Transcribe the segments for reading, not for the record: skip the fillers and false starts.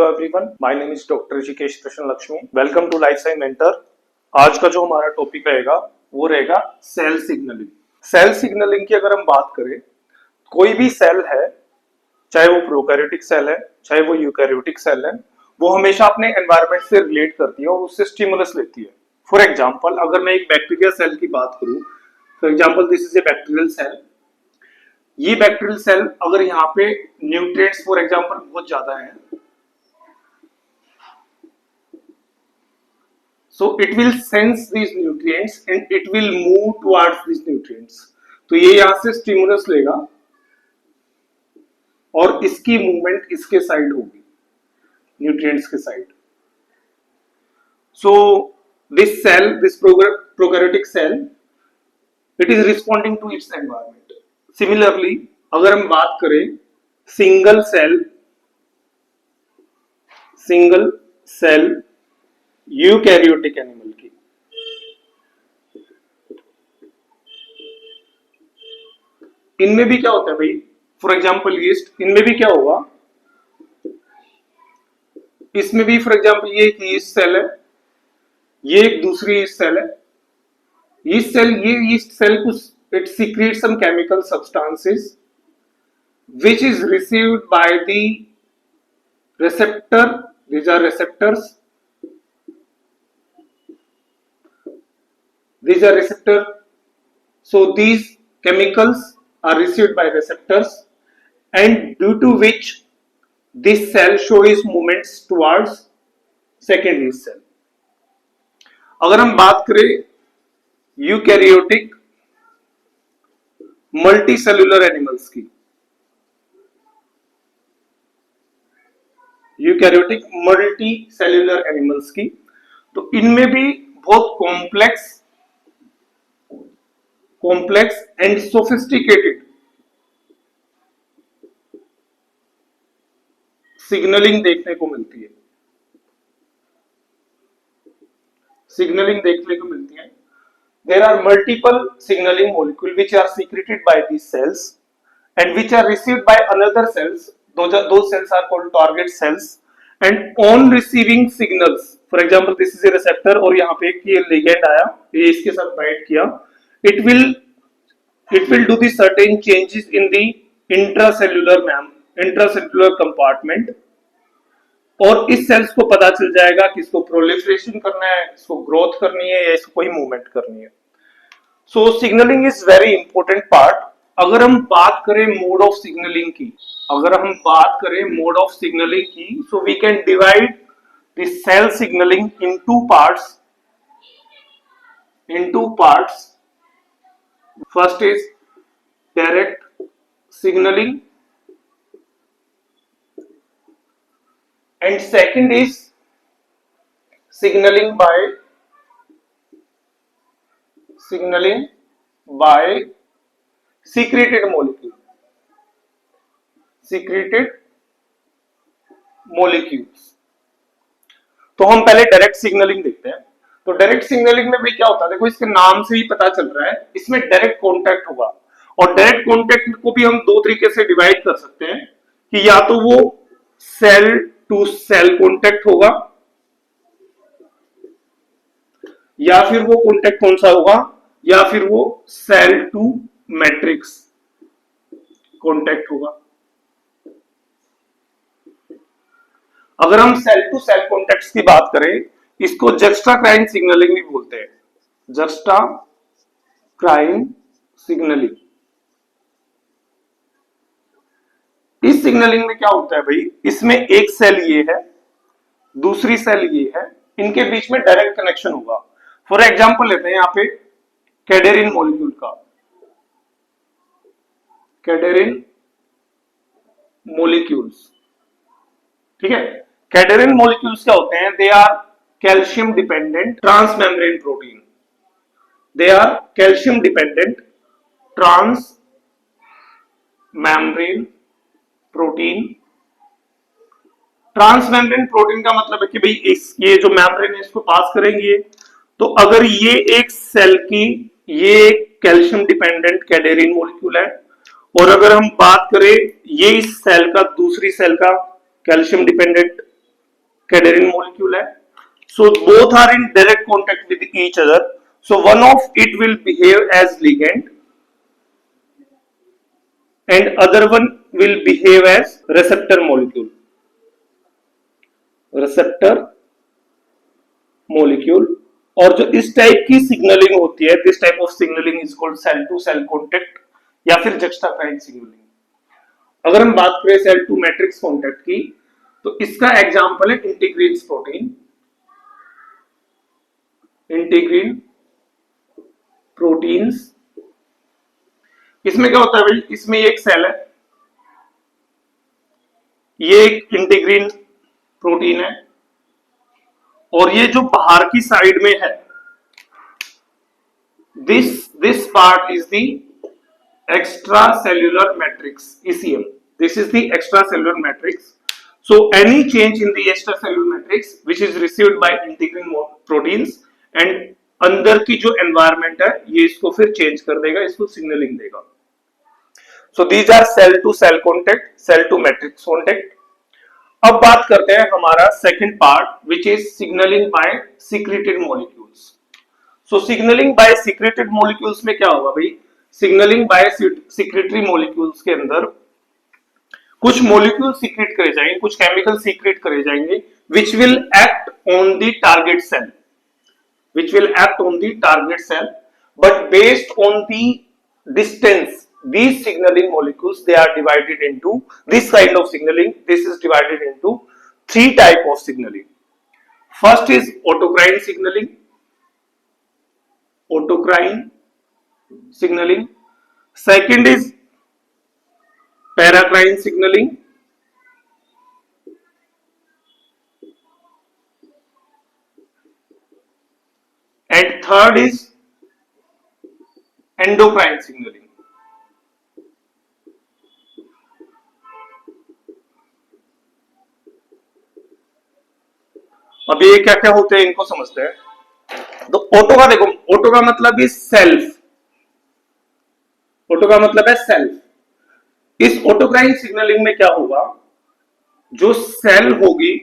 Hello everyone, my name is doctor Rishikesh Krishna Lakshmi. Welcome to life science mentor. आज का जो हमारा टॉपिक रहेगा वो रहेगा सेल सिग्नलिंग। सेल सिग्नलिंग की अगर हम बात करें, कोई भी सेल है, चाहे वो प्रोकैरियोटिक सेल है चाहे वो यूकैरियोटिक सेल है, वो हमेशा अपने एनवायरनमेंट से रिलेट करती है और उससे स्टिमुलस लेती है। फॉर एग्जाम्पल, अगर मैं एक बैक्टीरिया सेल की बात करूं, for example this is a bacterial cell. ये बैक्टीरियल सेल अगर यहाँ पे न्यूट्रिएंट्स फॉर एग्जाम्पल बहुत ज्यादा है, so it will sense these nutrients and it will move towards these nutrients। तो ये यहां से स्टिमुलस लेगा और इसकी मूवमेंट इसके साइड होगी, न्यूट्रिएंट्स के side. so this cell, this prokaryotic cell, it is responding to its environment। similarly अगर हम बात करें सिंगल सेल यूकैरियोटिक एनिमल की, इनमें भी क्या होता है भाई, फॉर एग्जांपल यीस्ट, इनमें भी क्या होगा, इसमें भी फॉर एग्जांपल ये एक यीस्ट सेल है, ये एक दूसरी यीस्ट सेल है। ये यीस्ट सेल कुछ it secrete some chemical substances which is received by the receptor। these are receptors, so these chemicals are received by receptors and due to which this cell shows movements towards second yeast cell। अगर हम बात करें eukaryotic multicellular animals की, eukaryotic multicellular animals की, तो इनमें भी बहुत कॉम्प्लेक्स एंड सोफिस्टिकेटेड सिग्नलिंग देखने को मिलती है। There are multiple signalling molecule which are secreted by these cells and which are received by another cells. those cells are called target cells and on receiving signals, for example this is a receptor और यहाँ पे एक ये ligand आया, ये इसके साथ bind किया, it will do the certain changes in the intracellular compartment और इस सेल्स को पता चल जाएगा कि इसको प्रोलिफरेशन करना है, इसको ग्रोथ करनी है या इसको कोई मूवमेंट करनी है। So signalling is very important part. अगर हम बात करें मोड ऑफ सिग्नलिंग की, so we can divide the cell signalling in two parts. First is direct signalling and second is signalling by secreted molecules। तो हम पहले डायरेक्ट सिग्नलिंग देखते हैं। तो डायरेक्ट सिग्नलिंग में भी क्या होता है, देखो इसके नाम से ही पता चल रहा है, इसमें डायरेक्ट कांटेक्ट होगा और डायरेक्ट कांटेक्ट को भी हम दो तरीके से डिवाइड कर सकते हैं कि या तो वो सेल टू सेल कांटेक्ट होगा या फिर वो कांटेक्ट कौन सा होगा, या फिर वो सेल टू मैट्रिक्स कांटेक्ट होगा। अगर हम सेल टू सेल कांटेक्ट्स की बात करें, इसको जक्स्टाक्राइन सिग्नलिंग भी बोलते हैं, जक्स्टाक्राइन सिग्नलिंग। इस सिग्नलिंग में क्या होता है भाई, इसमें एक सेल ये है, दूसरी सेल ये है, इनके बीच में डायरेक्ट कनेक्शन होगा। फॉर एग्जांपल लेते हैं यहां पे कैडेरिन मॉलिक्यूल का, कैडेरिन मॉलिक्यूल्स, ठीक है। कैडेरिन मॉलिक्यूल्स क्या होते हैं, they are calcium dependent transmembrane protein. They are calcium dependent transmembrane protein. Transmembrane protein का मतलब है कि भाई ये जो मेम्ब्रेन है इसको पास करेंगे। तो अगर ये एक सेल की, ये कैल्शियम डिपेंडेंट कैडेरिन मॉलिक्यूल है और अगर हम बात करें ये इस सेल का, दूसरी सेल का कैल्शियम डिपेंडेंट cadherin molecule है. So both are in direct contact with each other. So one of it will behave as ligand and other one will behave as receptor molecule. Receptor molecule. और जो इस type की signalling होती है, this type of signalling is called cell to cell contact या फिर जक्स्टाकाइन signalling. अगर हम बात करें सेल टू मैट्रिक्स कॉन्टेक्ट की, तो इसका एग्जांपल है इंटीग्रीन्स प्रोटीन. इंटीग्रीन प्रोटीन्स, इसमें क्या होता है भाई, इसमें एक सेल है, ये एक इंटीग्रीन प्रोटीन है, और ये जो बाहर की साइड में है, this part is the extra cellular matrix, ECM. This is the extra cellular matrix. So any change in the extra cellular matrix which is received bye integrin proteins and अंदर की जो एनवायरमेंट है ये इसको फिर change कर देगा, इसको सिग्नलिंग देगा. So these are cell to cell contact, cell to matrix contact. अब बात करते हैं हमारा second part which is signalling by secreted molecules. So signalling by secreted molecules में क्या होगा भाई, सिग्नलिंग बाय सीक्रेटरी मॉलिक्यूल्स के अंदर कुछ मॉलिक्यूल सीक्रेट करे जाएंगे, कुछ केमिकल सीक्रेट करे जाएंगे which will act on the target cell, which will act on the target cell, but based on the distance, these signaling molecules, they are divided into this kind of signaling. This is divided into three type of signaling. First is autocrine signaling. Autocrine signaling. Second is paracrine signaling. And third is endocrine signaling. अब ये क्या क्या होते हैं इनको समझते हैं. तो ऑटो का देखो, ऑटो का मतलब है सेल्फ, ऑटो का मतलब है सेल्फ. इस ऑटोक्राइन सिग्नलिंग में क्या होगा, जो सेल होगी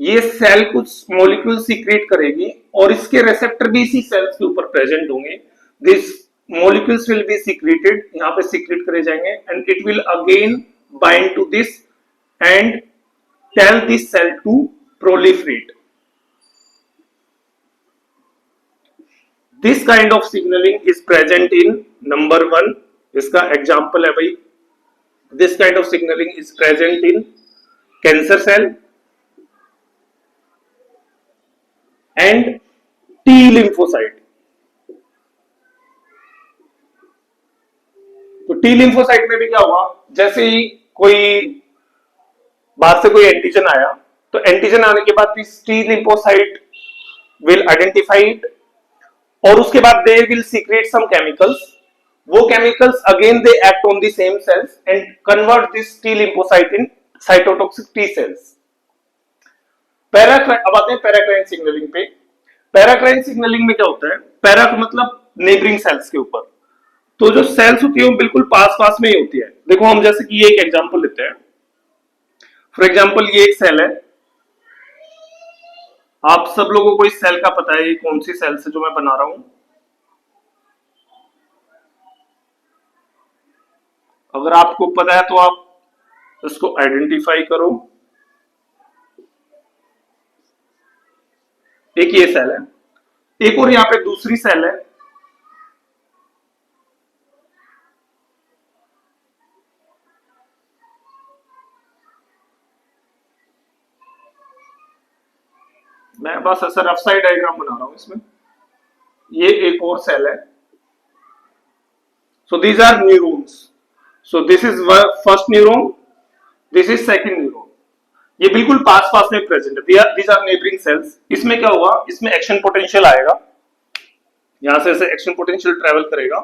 ये सेल कुछ मॉलिक्यूल सीक्रेट करेगी और इसके रिसेप्टर भी इसी सेल्स के ऊपर प्रेजेंट होंगे. This molecules will be secreted, यहां पे सीक्रेट करे जाएंगे and it will again bind to this and tell this cell to proliferate. This kind of signalling is present in number 1. इसका एग्जांपल है भाई, this kind of signalling is present in cancer cell and T lymphocyte. तो T lymphocyte में भी क्या हुआ, जैसे ही कोई बाहर से कोई एंटीजन आया, तो एंटीजन आने के बाद T lymphocyte will identify it और उसके बाद they will secrete some chemicals. वो chemicals again they act on the same cells and convert this T lymphocyte in cytotoxic T cells. अब आते हैं पैराक्राइन सिग्नलिंग पे. पैराक्राइन सिग्नलिंग में क्या होता है, पैरा का मतलब नेबरिंग सेल्स के ऊपर. तो जो सेल्स होती है वो बिल्कुल पास पास में ही होती है. देखो हम जैसे कि ये एक एग्जांपल लेते हैं. फॉर एग्जांपल ये एक सेल है, आप सब लोगों को इस सेल का पता है ये कौन सी सेल है जो मैं बना रहा हूं. अगर आपको पता है तो आप इसको आइडेंटिफाई करो. एक ये सेल है, एक और यहां पे दूसरी सेल है. मैं बस ऐसा रफ साइड डायग्राम बना रहा हूं इसमें. ये एक और सेल है. So these are neurons. So this is first neuron, this is second neuron. ये बिल्कुल पास पास में प्रेजेंट है. These are neighbouring cells. इसमें क्या होगा, इसमें एक्शन पोटेंशियल आएगा, यहां से ऐसे एक्शन पोटेंशियल ट्रेवल करेगा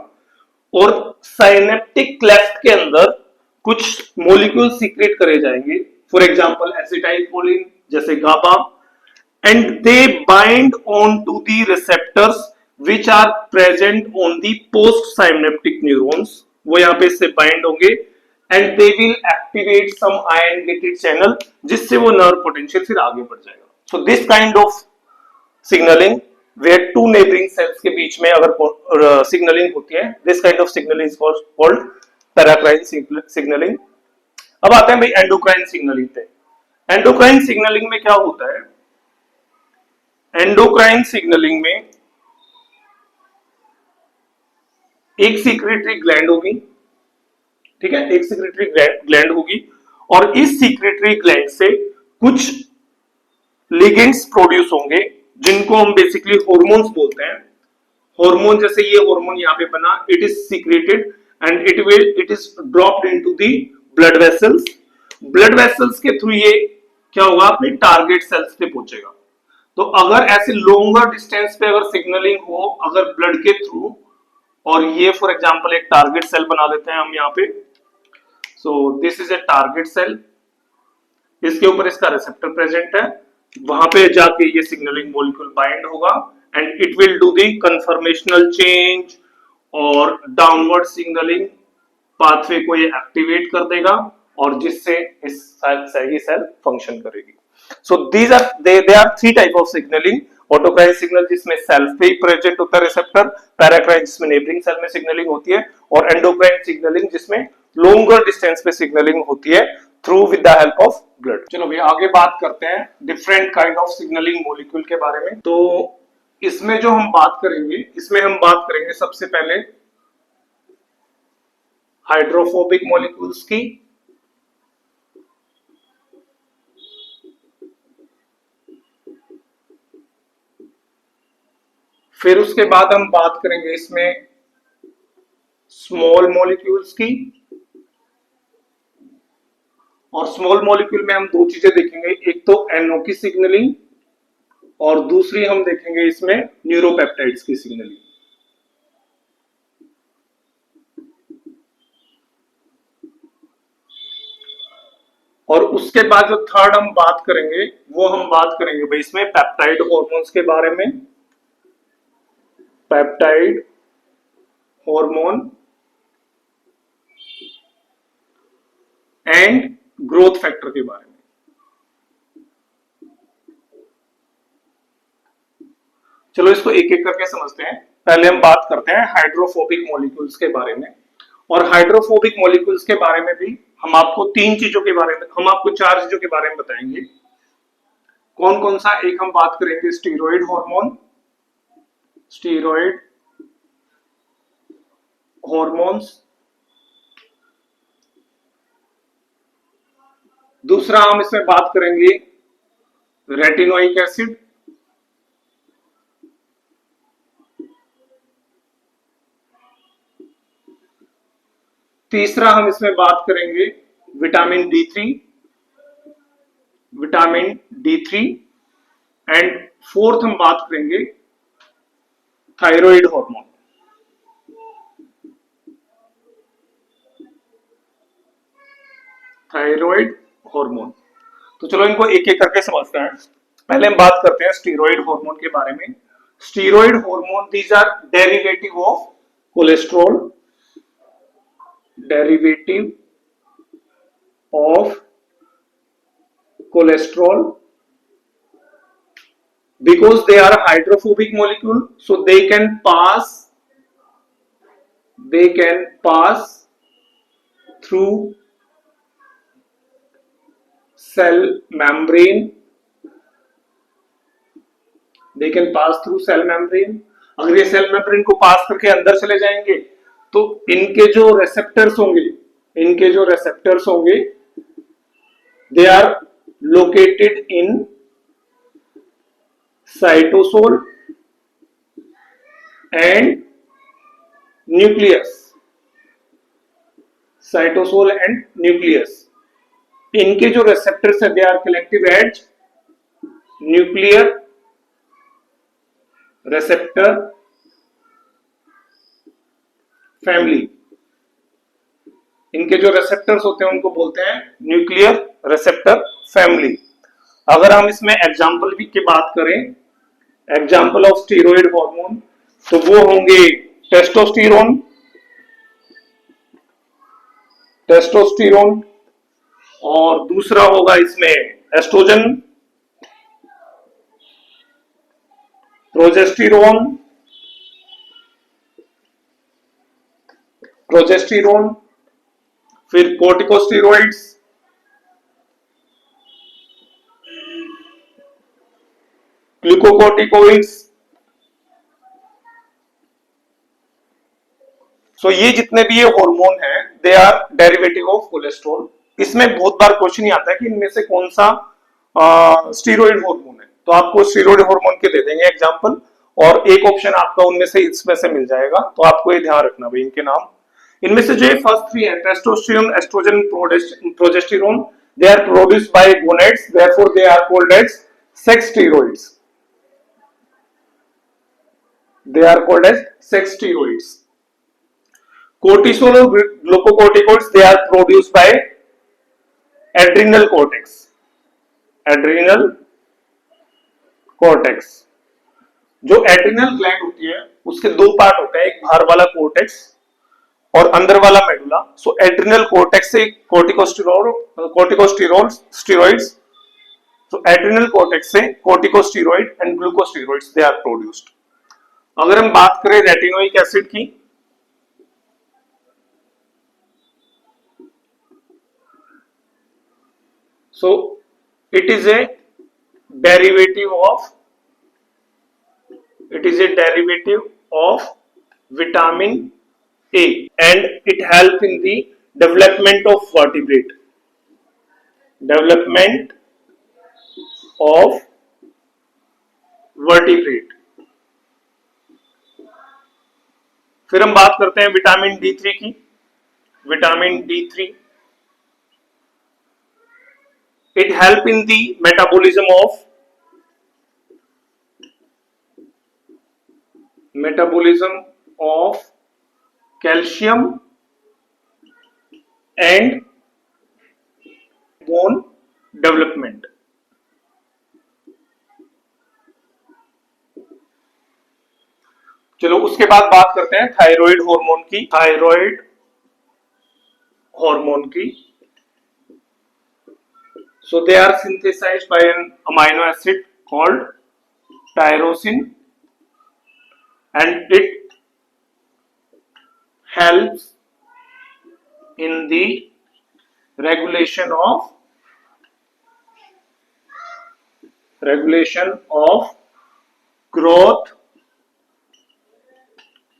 और साइनेप्टिक क्लेफ्ट के अंदर कुछ मॉलिक्यूल सीक्रेट करे जाएंगे. फॉर एग्जांपल एसिटाइलकोलिन जैसे GABA, and they bind on to the receptors which are present on the post synaptic neurons. वो यहां पे इससे बाइंड होंगे and they will activate some ion gated channel, जिससे वो नर्व पोटेंशियल फिर आगे बढ़ जाएगा. So this kind of signalling where two neighbouring cells के बीच में अगर सिग्नलिंग होती है, this kind of signalling is called paracrine signalling. अब आते हैं भाई एंडोक्राइन सिग्नलिंग पे. एंडोक्राइन सिग्नलिंग में क्या होता है? एंडोक्राइन सिग्नलिंग में एक सीक्रेटरी ग्लैंड होगी, ठीक है, एक सीक्रेटरी ग्लैंड होगी, और इस सीक्रेटरी ग्लैंड से कुछ लिगेंड्स प्रोड्यूस होंगे जिनको हम बेसिकली हॉर्मोन्स बोलते हैं. हार्मोन, जैसे ये हार्मोन यहाँ पे बना, it is secreted and it is dropped into the blood vessels. Blood vessels के थ्रू ये क्या होगा, अपने टारगेट सेल्स पे पहुंचेगा. तो अगर ऐसे लॉन्गर डिस्टेंस पे अगर सिग्नलिंग हो अगर ब्लड के थ्रू, और ये फॉर एग्जांपल एक टारगेट सेल बना लेते हैं हम यहाँ पे. So this is a target cell, इसके ऊपर इसका रिसेप्टर प्रेजेंट है, वहां पे जाके ये सिग्नलिंग मॉलिक्यूल बाइंड होगा and it will do the conformational change और डाउनवर्ड सिग्नलिंग पाथवे को ये एक्टिवेट कर देगा, और जिससे इस सेल फंक्शन करेगी. So these are they are three type of signalling. Autocrine signal जिसमें सेल्फ पे ही प्रेजेंट होता है रिसेप्टर, पैराक्राइन जिसमें नेबरिंग सेल में सिग्नलिंग होती है, और एंडोक्राइन सिग्नलिंग जिसमें लॉन्गर डिस्टेंस पे सिग्नलिंग होती है through with the help of blood. चलो भैया आगे बात करते हैं different kind of signalling molecule के बारे में. तो इसमें जो हम बात करेंगे, इसमें हम बात करेंगे सबसे पहले हाइड्रोफोबिक मॉलिक्यूल्स की, फिर उसके बाद हम बात करेंगे इसमें स्मॉल मॉलिक्यूल्स की, और स्मॉल मॉलिक्यूल में हम दो चीजें देखेंगे, एक तो एनओ की सिग्नलिंग और दूसरी हम देखेंगे इसमें न्यूरोपेप्टाइड्स की सिग्नलिंग. और उसके बाद जो थर्ड हम बात करेंगे वो हम बात करेंगे भाई इसमें पेप्टाइड हॉर्मोन्स के बारे में, peptide hormone and growth factor के बारे में. चलो इसको एक एक करके समझते हैं. पहले हम बात करते हैं हाइड्रोफोबिक मॉलिक्यूल्स के बारे में. और हाइड्रोफोबिक मॉलिक्यूल्स के बारे में भी हम आपको तीन चीजों के बारे में, हम आपको चार चीजों के बारे में बताएंगे. कौन कौन सा? एक हम बात करेंगे स्टीरॉयड हार्मोन, स्टीरॉयड हॉर्मोन्स. दूसरा हम इसमें बात करेंगे रेटिनोइक एसिड, तीसरा हम इसमें बात करेंगे vitamin D3, vitamin D3, and fourth हम बात करेंगे थायराइड हार्मोन. Thyroid hormone. तो चलो इनको एक एक करके समझते हैं. पहले हम बात करते हैं स्टीरॉयड हार्मोन के बारे में. Steroid hormone these are derivative of cholesterol, derivative of cholesterol, because they are a hydrophobic molecule, so they can pass through cell membrane, they can pass through cell membrane. अगर ये cell membrane को पास करके अंदर चले जाएंगे तो इनके जो रिसेप्टर्स होंगे they are located in cytosol and nucleus, cytosol and nucleus. इनके जो रिसेप्टर्स है they are collective at nuclear receptor family. इनके जो रिसेप्टर्स होते हैं उनको बोलते हैं न्यूक्लियर रिसेप्टर फैमिली. अगर हम इसमें एग्जाम्पल की बात करें, एग्जाम्पल ऑफ स्टीरॉयड हार्मोन, तो वो होंगे टेस्टोस्टेरोन, टेस्टोस्टेरोन, और दूसरा होगा इसमें एस्ट्रोजन, प्रोजेस्टेरोन, प्रोजेस्टेरोन, फिर कोर्टिकोस्टेरॉइड्स, ग्लूकोकोर्टिकोइड्स। सो ये जितने भी ये हार्मोन है they are derivative of cholesterol. इसमें बहुत बार क्वेश्चन ही आता है कि इनमें से कौन सा स्टीरॉइड हार्मोन है, तो आपको स्टीरॉइड हार्मोन के दे देंगे एग्जांपल, और एक ऑप्शन आपका उनमें से इसमें से मिल जाएगा, तो आपको ये ध्यान रखना भाई इनके नाम। इनमें से जो फर्स्ट थ्री है testosterone, estrogen, progesterone, they are produced by gonads, therefore they are called as sex steroids. They are called as sex steroids. Cortisol or glucocorticoids, they are produced by adrenal cortex. Adrenal cortex. जो adrenal gland होती है उसके दो part होते हैं, एक बाहर वाला कोर्टेक्स और अंदर वाला मेडुला। सो एड्रिनल कोर्टेक्स से स्टीरॉइड्स, तो एड्रिनल कोर्टेक्स से corticosteroid and glucosteroids they are produced. अगर हम बात करें रेटिनोइक एसिड की, so it is a derivative of vitamin A and it help in the development of vertebrate. फिर हम बात करते हैं विटामिन D3 की। Vitamin D3 it help in the metabolism of calcium and bone development. चलो उसके बाद बात करते हैं थायराइड हार्मोन की। So they are synthesized by an amino acid called tyrosine and it helps in the regulation of growth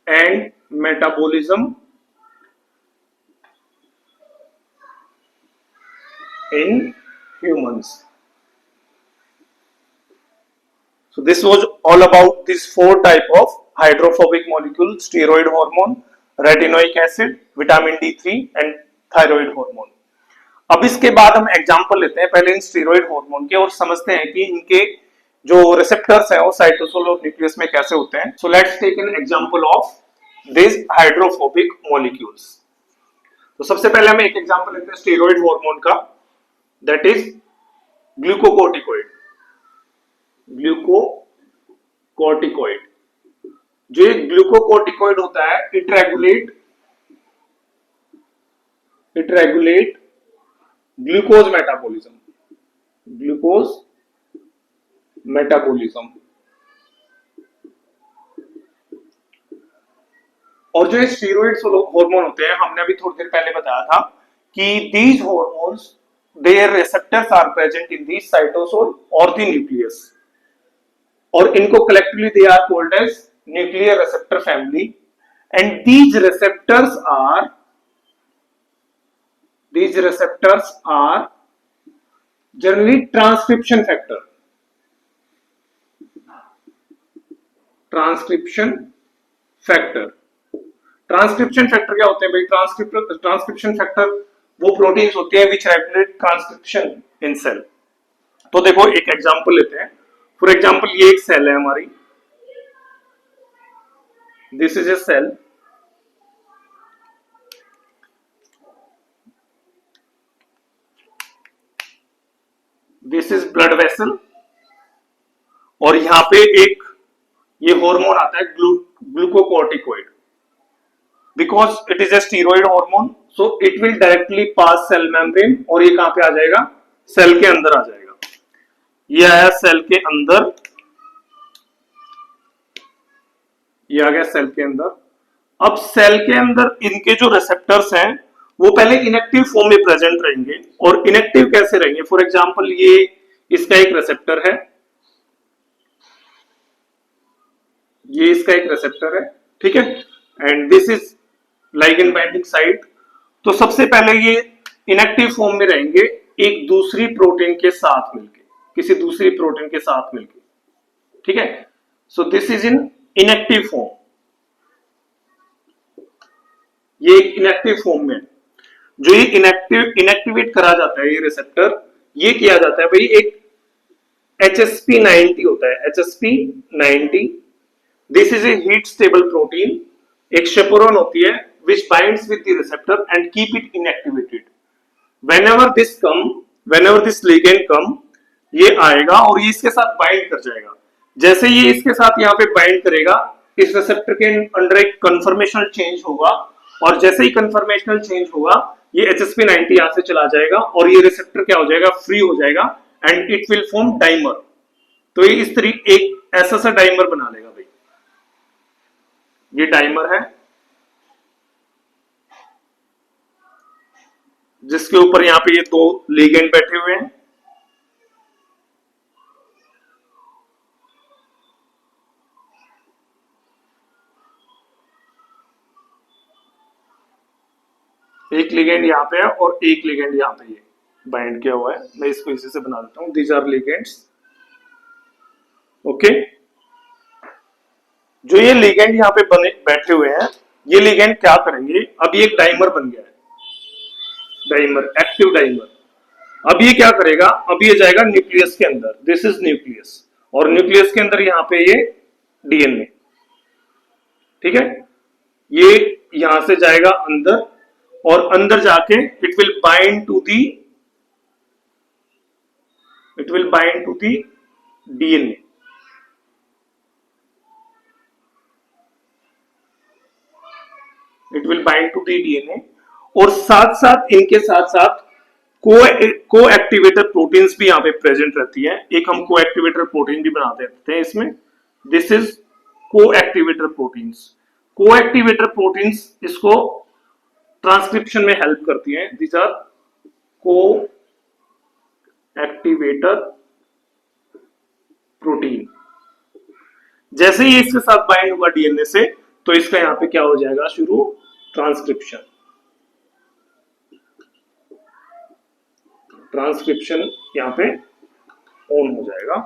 and metabolism in humans. So this was all about these four type of hydrophobic molecule: steroid hormone, retinoic acid, vitamin D3 and thyroid hormone. अब इसके बाद हम example लेते हैं पहले इन steroid hormone के और समझते हैं कि इनके जो रिसेप्टर्स हैं वो साइटोसोल और न्यूक्लियस में कैसे होते हैं। So let's take an example of this hydrophobic molecules. तो सबसे पहले हम एक एग्जांपल लेते हैं स्टीरॉइड हार्मोन का, दैट इज ग्लूकोकोर्टिकोइड। जो एक ग्लूकोकोर्टिकोइड होता है इट रेगुलेट ग्लूकोज मेटाबॉलिज्म। और जो स्टीरॉइड हार्मोन होते हैं हमने अभी थोड़ी देर पहले बताया था कि these hormones their receptors are present in the cytosol और द न्यूक्लियस, और इनको collectively they are called as nuclear receptor family and these receptors are generally transcription factor क्या होते हैं भाई? ट्रांसक्रिप्शन फैक्टर वो प्रोटीन्स होते हैं which regulate transcription in cell. तो देखो एक एग्जांपल लेते हैं। फॉर एग्जांपल ये एक सेल है हमारी, this is a cell, this is blood vessel, और यहां पे एक ये हार्मोन आता है glucocorticoid. Because it is a steroid hormone so it will directly pass cell membrane और ये कहां पे आ जाएगा, सेल के अंदर आ जाएगा। ये आया सेल के अंदर, ये आ गया सेल के अंदर। अब सेल के अंदर इनके जो रिसेप्टर्स हैं वो पहले इनएक्टिव फॉर्म में प्रेजेंट रहेंगे। और इनएक्टिव कैसे रहेंगे, फॉर एग्जांपल ये इसका एक रिसेप्टर है, ये इसका एक रिसेप्टर है, ठीक है, and this is ligand binding site. तो सबसे पहले ये इनएक्टिव फॉर्म में रहेंगे एक दूसरी प्रोटीन के साथ मिलके, किसी दूसरी प्रोटीन के साथ मिलके, ठीक है। सो this is in inactive form, ये एक इनएक्टिव फॉर्म में। जो ये इनएक्टिवेट करा जाता है ये रिसेप्टर, ये किया जाता है भाई एक HSP90 होता है, HSP90। This is A heat stable protein, एक शेपोरॉन होती है which binds with the receptor and keep it inactivated. Whenever this ligand come, ये आएगा और ये इसके साथ बाइंड कर जाएगा। जैसे ये इसके साथ यहाँ पे बाइंड करेगा, इस रिसेप्टर के अंदर एक कन्फर्मेशनल चेंज होगा और जैसे ही कन्फर्मेशनल चेंज होगा ये HSP90 यहाँ से चला जाएगा और ये रिसेप्टर क्या हो जाएगा, फ्री हो जाएगा and it will form dimer. तो ये इस तरीके एक ऐसा सा डाइमर बना लेगा भाई, ये डाइमर है जिसके ऊपर यहाँ पे ये दो लिगेंड बैठे हुए हैं। एक लिगेंड यहाँ पे है और एक लिगेंड यहाँ पे ये बाइंड किया हुआ है। मैं इसको इसी से बना देता हूं, दीज आर लिगेंड्स, ओके। जो ये लिगेंड यहाँ पे बने बैठे हुए हैं, ये लिगेंड क्या करेंगे, अब ये एक डाइमर बन गया है, डाइमर, एक्टिव डाइमर। अब ये क्या करेगा, अब ये जाएगा न्यूक्लियस के अंदर, दिस इज न्यूक्लियस, और न्यूक्लियस के अंदर यहाँ पे ये डीएनए, ठीक है। ये यहां से जाएगा अंदर और अंदर जाके it will bind to the DNA. It will bind to the DNA और साथ साथ इनके साथ साथ को एक्टिवेटर प्रोटीन्स भी यहां पे प्रेजेंट रहती है। एक हम को एक्टिवेटर प्रोटीन भी बना देते हैं इसमें, दिस इज को एक्टिवेटर प्रोटीन्स। को एक्टिवेटर प्रोटीन्स इसको ट्रांसक्रिप्शन में हेल्प करती हैं, दिस आर को एक्टिवेटर प्रोटीन। जैसे ही इसके साथ बाइंड होगा डीएनए से, तो इसका यहां पे क्या हो जाएगा शुरू, ट्रांसक्रिप्शन। ट्रांसक्रिप्शन यहां पे ऑन हो जाएगा।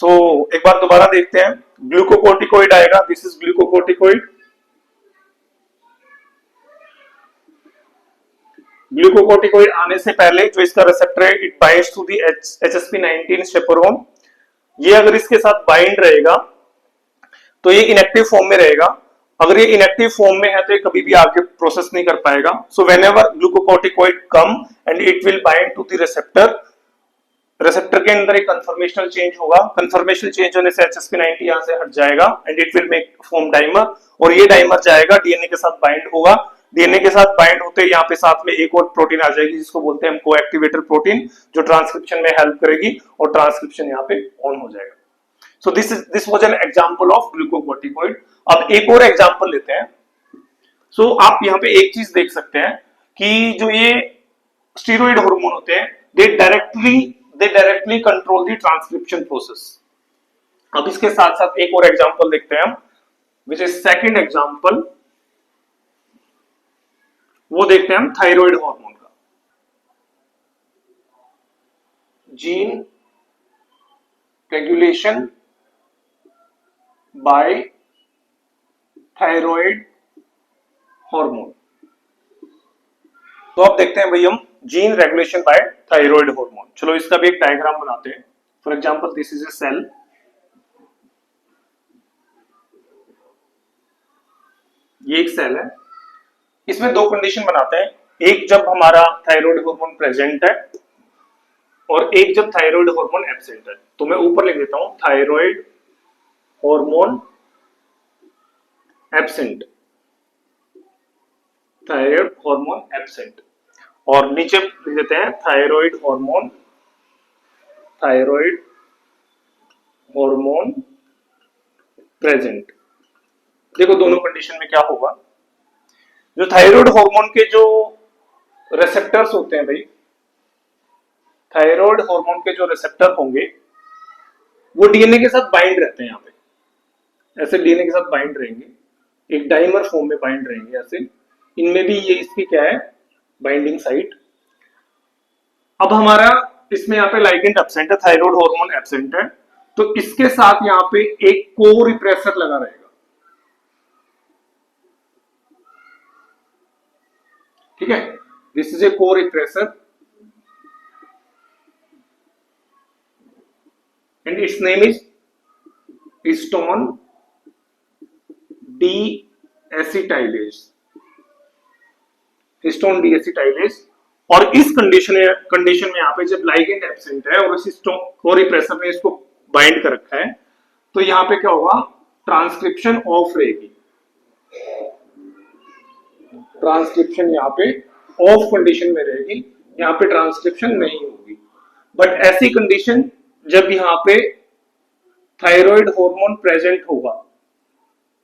सो एक बार दोबारा देखते हैं, ग्लूकोकोर्टिकोइड आएगा, दिस इज ग्लूकोकोर्टिकोइड। ग्लूकोकोर्टिकोइड आने से पहले जो इसका रिसेप्टर है, it binds to the HSP19 chaperone. ये अगर इसके साथ बाइंड रहेगा तो ये इनएक्टिव फॉर्म में रहेगा। अगर ये इनएक्टिव फॉर्म में है तो ये कभी भी आगे प्रोसेस नहीं कर पाएगा। So whenever glucocorticoid come and it will bind to the receptor, receptor के अंदर एक कन्फर्मेशनल चेंज होगा, कन्फर्मेशनल चेंज होने से HSP90 यहां से हट जाएगा and it will make form dimer, और ये डाइमर जाएगा डीएनए के साथ बाइंड होगा। डीएनए के साथ बाइंड होते यहाँ पे साथ में एक और प्रोटीन आ जाएगी जिसको बोलते हैं हम को एक्टिवेटर प्रोटीन, जो ट्रांसक्रिप्शन में हेल्प करेगी और ट्रांसक्रिप्शन यहाँ पे ऑन हो जाएगा। So this was an example of glucocorticoid. अब एक और एग्जांपल लेते हैं। सो आप यहाँ पे एक चीज देख सकते हैं कि जो ये स्टीरॉइड हार्मोन होते हैं, दे directly control the transcription process. अब इसके साथ साथ एक और एग्जांपल देखते हैं हम, विच इज सेकंड एग्जांपल, वो देखते हैं हम थायराइड हार्मोन का। Gene regulation by thyroid hormone. तो अब देखते हैं भाई हम gene regulation by thyroid hormone. चलो इसका भी एक डायग्राम बनाते हैं। For example this is a cell, ये एक सेल है, इसमें दो कंडीशन बनाते हैं, एक जब हमारा थायराइड हार्मोन प्रेजेंट है और एक जब थायराइड हार्मोन एब्सेंट है। तो मैं ऊपर लिख देता हूं thyroid hormone absent. Thyroid hormone absent, और नीचे लिख देते हैं थायराइड हार्मोन प्रेजेंट। देखो दोनों कंडीशन में क्या होगा, जो थायराइड हार्मोन के जो रिसेप्टर्स होते हैं भाई, थायराइड हार्मोन के जो रिसेप्टर होंगे वो डीएनए के साथ बाइंड रहते हैं, यहाँ पे ऐसे डीएनए के साथ बाइंड रहेंगे, एक डाइमर फॉर्म में बाइंड रहेंगे ऐसे, इनमें भी ये इसकी क्या है बाइंडिंग साइट। अब हमारा इसमें यहाँ पे लाइगेंड एब्सेंट है, थायराइड हार्मोन एब्सेंट है, तो इसके साथ यहाँ पे एक को रिप्रेसर लगा रहेगा, ठीक है, this is a corepressor and its name is histone deacetylase, histone deacetylase. और इस कंडीशन में यहाँ पे जब लाइगेंड एब्सेंट है और इस कोरिप्रेसर ने इसको बाइंड कर रखा है, तो यहाँ पे क्या होगा, ट्रांसक्रिप्शन ऑफ रहेगी, ट्रांसक्रिप्शन यहाँ पे ऑफ कंडीशन में रहेगी, यहाँ पे ट्रांसक्रिप्शन नहीं होगी। बट ऐसी कंडीशन जब यहाँ पे थायराइड हार्मोन प्रेजेंट होगा,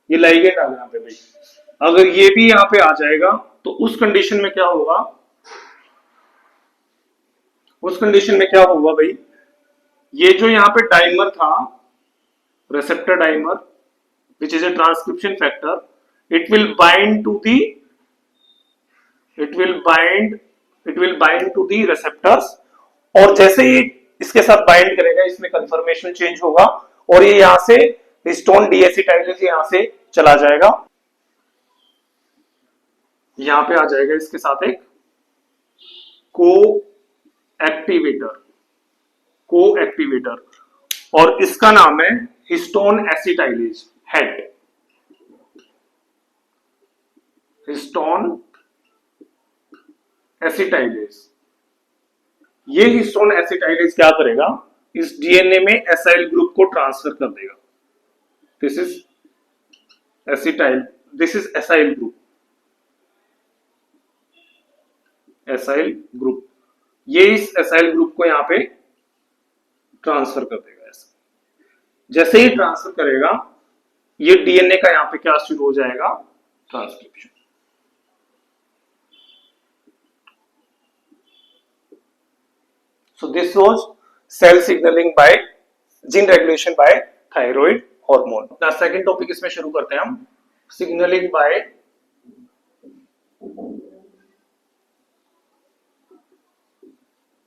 ये लाइगेंड आ गया यहाँ पे भाई, अगर ये भी यहाँ पे आ जाएगा तो उस कंडीशन में क्या होगा, उस कंडीशन में क्या होगा भाई, ये जो यहाँ पे डाइमर था, receptor dimer which is a transcription factor, it will bind to the receptors, और जैसे ही इसके साथ बाइंड करेगा इसमें कंफर्मेशन चेंज होगा और ये यहां से हिस्टोन डीएसिटाइलेज यहां से चला जाएगा, यहां पे आ जाएगा इसके साथ एक को एक्टिवेटर, और इसका नाम है histone acetylase head, histone acetylase. ये हिस्टोन एसिटाइलेज क्या करेगा, इस डीएनए में एसाइल ग्रुप को ट्रांसफर कर देगा, दिस इज एसाइल ग्रुप, ये इस एसाइल ग्रुप को यहां पे ट्रांसफर कर देगा ऐसे। जैसे ही ट्रांसफर करेगा ये डीएनए का यहां पे क्या शुरू हो जाएगा, transcription. So this was cell signaling by gene regulation by thyroid hormone. Now second topic इसमें शुरू करते हैं हम, signaling by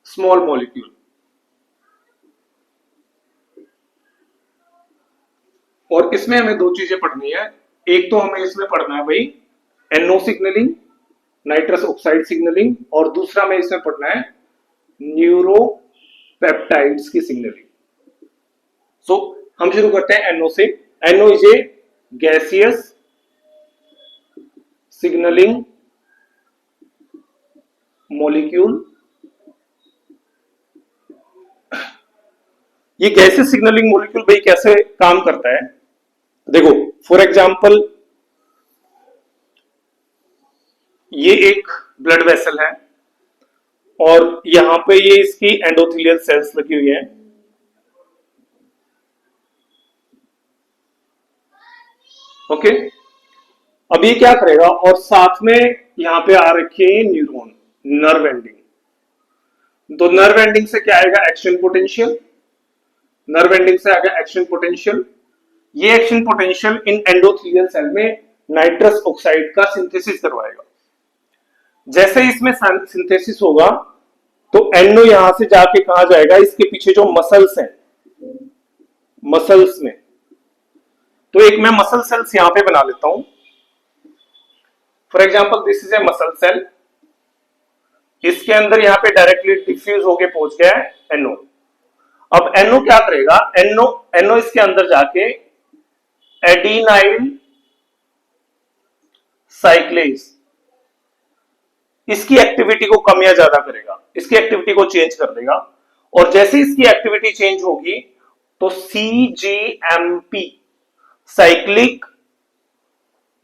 small molecule। और इसमें हमें दो चीजें पढ़नी है, एक तो हमें इसमें पढ़ना है भाई NO signalling, nitrous oxide signalling, और दूसरा हमें इसमें पढ़ना है न्यूरोपेप्टाइड्स की सिग्नलिंग। सो हम शुरू करते हैं NO से। NO is a gaseous signalling molecule. ये गैसियस सिग्नलिंग मॉलिक्यूल भाई कैसे काम करता है, देखो फॉर एग्जांपल ये एक ब्लड वेसल है और यहां पे ये इसकी एंडोथेलियल सेल्स लगी हुई हैं, ओके। अब ये क्या करेगा, और साथ में यहां पे आ रखी है न्यूरॉन, नर्व एंडिंग। तो नर्व एंडिंग से क्या आएगा, एक्शन पोटेंशियल, नर्व एंडिंग से आएगा एक्शन पोटेंशियल। ये एक्शन पोटेंशियल इन एंडोथेलियल सेल में नाइट्रस ऑक्साइड का सिंथेसिस करवाएगा। जैसे इसमें सिंथेसिस होगा तो NO यहां से जाके कहा जाएगा, इसके पीछे जो मसल्स हैं, मसल्स में, तो एक मैं मसल सेल्स यहां पे बना लेता हूं। For example this is a muscle cell, इसके अंदर यहां पे डायरेक्टली डिफ्यूज होके पहुंच गया है NO। अब NO क्या करेगा, NO इसके अंदर जाके एडिनाइल साइक्लेज, इसकी एक्टिविटी को कम या ज्यादा करेगा, इसकी एक्टिविटी को चेंज कर देगा, और जैसे इसकी एक्टिविटी चेंज होगी तो CGMP साइक्लिक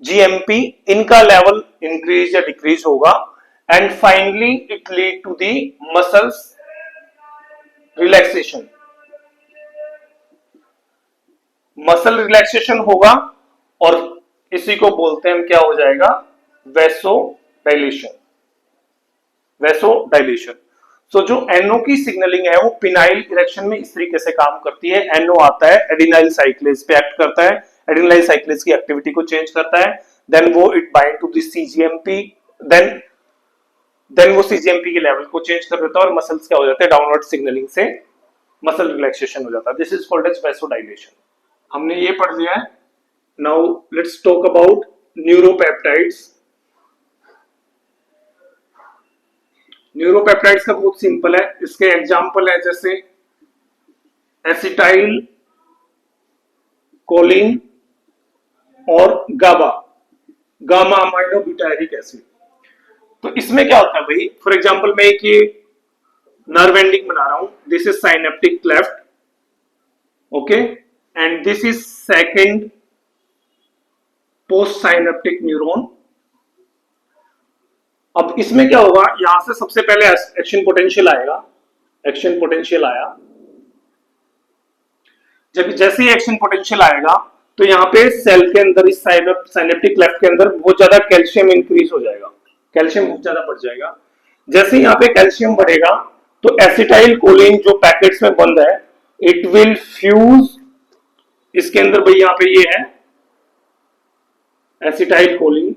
जीएमपी, इनका लेवल इंक्रीज या डिक्रीज होगा and finally it lead to the muscles relaxation. Muscle relaxation होगा और इसी को बोलते हैं हम, क्या हो जाएगा, वेसो डायलेशन। वेसो डायलेशन। सो जो एनओ की सिग्नलिंग है वो पिनाइल इरेक्शन में इस तरीके से काम करती है। एनओ आता है, एडिनाइल साइक्लेज पे एक्ट करता है, एडिनाइल साइक्लेज की एक्टिविटी को चेंज करता है, देन वो it bind to the cGMP, then वो सीजीएमपी के लेवल को चेंज कर देता है और मसल्स क्या हो जाते हैं, डाउनवर्ड सिग्नलिंग से मसल रिलैक्सेशन हो जाता है। This is called as vasodilation. हमने ये पढ़ लिया है। Now let's talk about neuropeptides. Neuropeptides का बहुत सिंपल है, इसके एग्जांपल है जैसे एसिटाइल कोलिन और गाबा, गामा अमाइनो ब्यूटायरिक एसिड। तो इसमें क्या होता है भाई, फॉर एग्जांपल मैं एक ये नर्व एंडिंग बना रहा हूं, this is synaptic cleft, okay, and this is second post synaptic neuron. अब इसमें क्या होगा, यहां से सबसे पहले एक्शन पोटेंशियल आएगा, एक्शन पोटेंशियल आया, जब जैसे ही एक्शन पोटेंशियल आएगा तो यहाँ पे सेल के अंदर, इस साइनेप्टिक क्लेफ्ट के अंदर बहुत ज्यादा कैल्शियम इंक्रीज हो जाएगा, कैल्शियम बहुत ज्यादा बढ़ जाएगा। जैसे यहाँ पे कैल्शियम बढ़ेगा तो एसिटाइल कोलिन जो पैकेट्स में बंद है, इट विल फ्यूज इसके अंदर, भाई यहाँ पे ये है acetyl choline,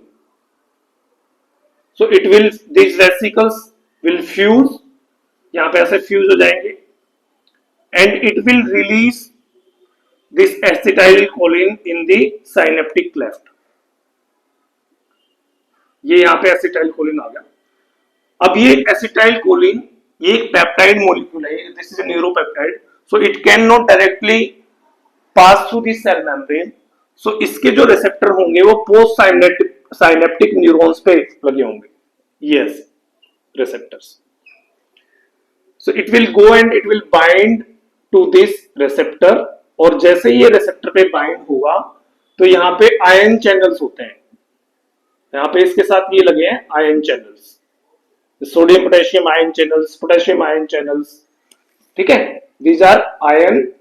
so it will, this vesicles will fuse, यहां पे ऐसे फ्यूज हो जाएंगे and it will release this acetylcholine in the synaptic cleft। ये यहां पे acetylcholine आ गया। अब ये acetylcholine ये एक पेप्टाइड मॉलिक्यूल है, this is a neuropeptide, so it can not directly pass through the cell membrane. So इसके जो रिसेप्टर होंगे वो पोस्ट साइनेप्टिक न्यूरॉन्स पे लगे होंगे, yes, receptors. So it will go and it will bind to this receptor, और जैसे ये रिसेप्टर पे बाइंड हुआ तो यहाँ पे आयन चैनल्स होते हैं, यहाँ पे इसके साथ ये लगे हैं ion channels, sodium potassium ion channels, potassium ion channels, ठीक है, दीज आर आयन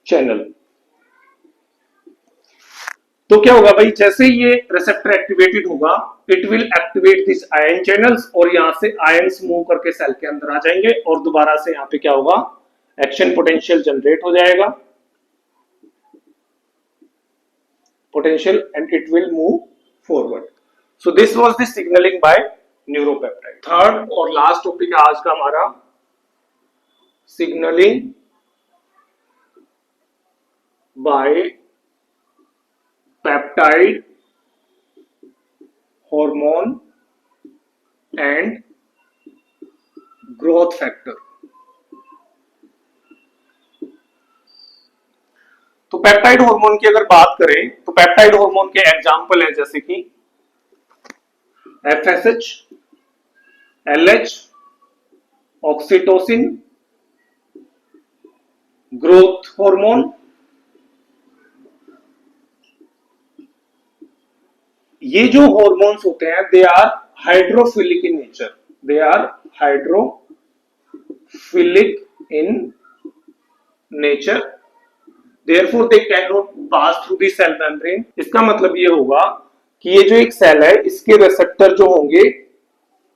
चैनल। तो क्या होगा भाई, जैसे ये रिसेप्टर एक्टिवेटेड होगा, it will activate this ion channels और यहां से आयंस मूव करके सेल के अंदर आ जाएंगे और दोबारा से यहाँ पे क्या होगा, एक्शन पोटेंशियल जनरेट हो जाएगा, potential, and it will move forward. So this was the signaling by neuropeptide. Third और लास्ट टॉपिक है आज का हमारा, signaling by peptide, hormone and growth factor। तो पेप्टाइड हार्मोन की अगर बात करें तो पेप्टाइड हार्मोन के एग्जाम्पल है जैसे कि FSH, LH, oxytocin, growth hormone. ये जो हार्मोन्स होते हैं they are hydrophilic in nature, they are hydrophilic in nature, therefore they cannot pass through the cell membrane। इसका मतलब ये होगा कि ये जो एक सेल है इसके रिसेप्टर जो होंगे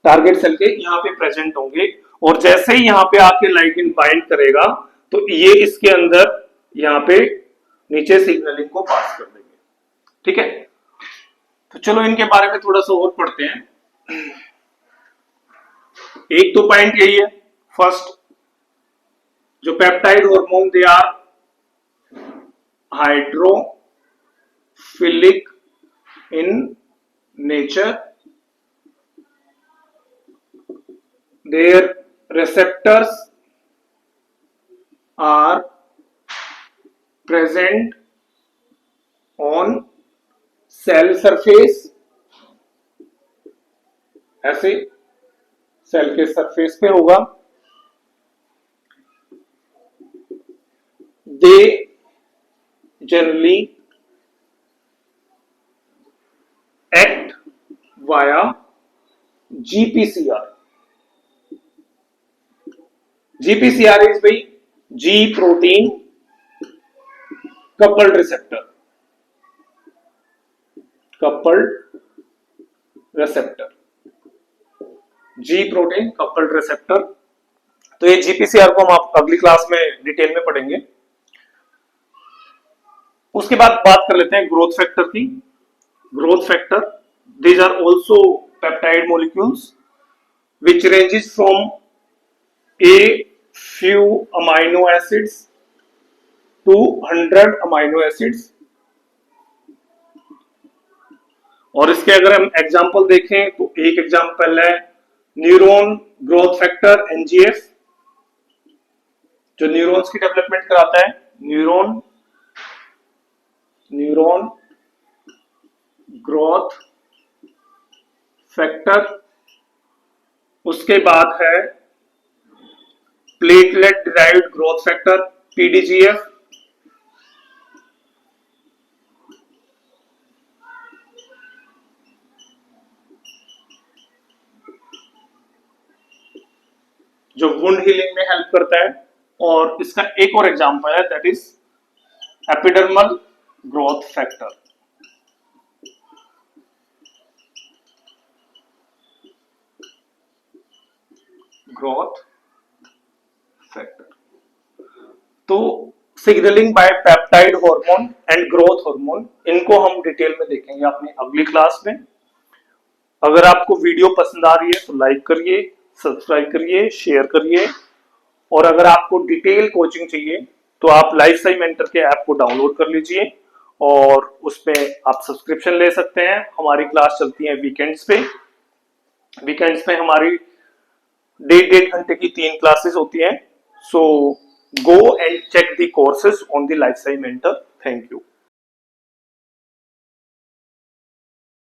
टारगेट सेल के यहाँ पे प्रेजेंट होंगे, और जैसे ही यहाँ पे आके लाइगेंड बाइंड करेगा तो ये इसके अंदर यहाँ पे नीचे सिग्नलिंग को पास कर देंगे, ठीक है। तो चलो इनके बारे में थोड़ा सा और पढ़ते हैं। एक तो पॉइंट यही है, फर्स्ट जो peptide hormone they are hydrophilic in nature, their receptors are present on cell surface, ऐसे सेल के सरफेस पे होगा, they generally act via GPCR. GPCR is by G protein coupled receptor. coupled receptor, G protein coupled receptor. तो ये GPCR को हम आप अगली क्लास में डिटेल में पढ़ेंगे। उसके बाद बात कर लेते हैं ग्रोथ फैक्टर की। Growth factor, these are also peptide molecules which ranges from a few amino acids to 100 amino acids। और इसके अगर हम एग्जांपल देखें तो एक एग्जांपल है न्यूरॉन ग्रोथ फैक्टर एनजीएफ, जो न्यूरॉन्स की डेवलपमेंट कराता है। Neuron growth factor. उसके बाद है प्लेटलेट डिराइव्ड ग्रोथ फैक्टर पीडीजीएफ। जो वुंड हीलिंग में हेल्प करता है। और इसका एक और एग्जांपल है, that is epidermal growth factor. Growth factor. तो signalling by peptide hormone and growth hormone, इनको हम डिटेल में देखेंगे अपनी अगली क्लास में। अगर आपको वीडियो पसंद आ रही है तो लाइक करिए, सब्सक्राइब करिए, शेयर करिए। और अगर आपको डिटेल कोचिंग चाहिए तो आप लाइफ साइंस मेंटर के ऐप को डाउनलोड कर लीजिए और उसमें आप सब्सक्रिप्शन ले सकते हैं। हमारी क्लास चलती है वीकेंड्स पे। वीकेंड्स में हमारी 1.5 घंटे की 3 क्लासेस होती हैं। So go and check the courses on the life science mentor. Thank you.